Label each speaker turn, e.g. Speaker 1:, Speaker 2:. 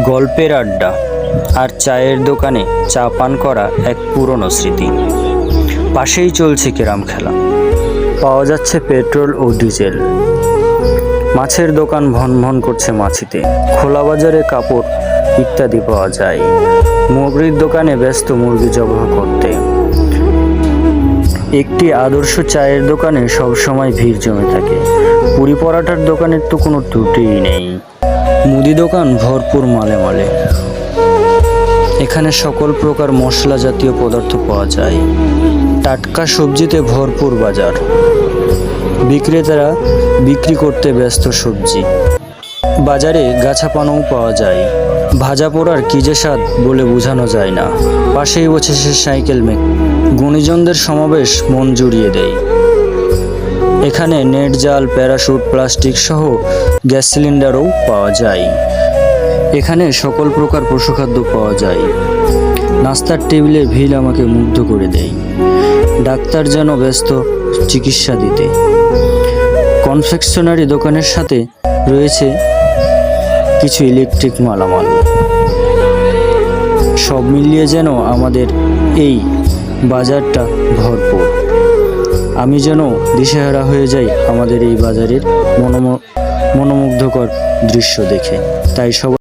Speaker 1: গল্পের আড্ডা আর চায়ের দোকানে চা পান করা এক পুরনো স্মৃতি। পাশেই চলছে ক্যারাম খেলা, পাওয়া যাচ্ছে পেট্রোল ও ডিজেল। মাছের দোকান ভন ভন করছে মাছিতে, খোলা বাজারে কাপড় ইত্যাদি পাওয়া যায়। মুরগির দোকানে ব্যস্ত মুরগি জবাই করতে। একটি আদর্শ চায়ের দোকানে সবসময় ভিড় জমে থাকে। পুরি পরাঠার দোকানের তো কোনো ত্রুটিই নেই। মুদি দোকান ভরপুর মালে মালে। এখানে সকল প্রকার মশলা জাতীয় পদার্থ পাওয়া যায়। টাটকা সবজিতে ভরপুর বাজার। বিক্রেতারা বিক্রি করতে ব্যস্ত সবজি। বাজারে গাছা পানাও পাওয়া যায়। ভাজা পোড়ার কি যে স্বাদ বলে বোঝানো যায় না। পাশেই বসেছে সাইকেল মেক। গুণীজনদের সমাবেশ মন জুড়িয়ে দেয়। এখানে নেট জাল, প্যারাশুট, প্লাস্টিক সহ গ্যাস সিলিন্ডারও পাওয়া যায়। এখানে সকল প্রকার পশুখাদ্য পাওয়া যায়। নাস্তার টেবিলের ভিড় আমাকে মুগ্ধ করে দেয়। ডাক্তার যেন ব্যস্ত চিকিৎসা দিতে। কনফেকশনারি দোকানের সাথে রয়েছে কিছু ইলেকট্রিক মালামাল। সব মিলিয়ে যেন আমাদের এই বাজারটা ভরপুর। আমি যেন দিশেহারা হয়ে যাই আমাদের এই বাজারের মনোমুগ্ধকর দৃশ্য দেখে। তাই সবাই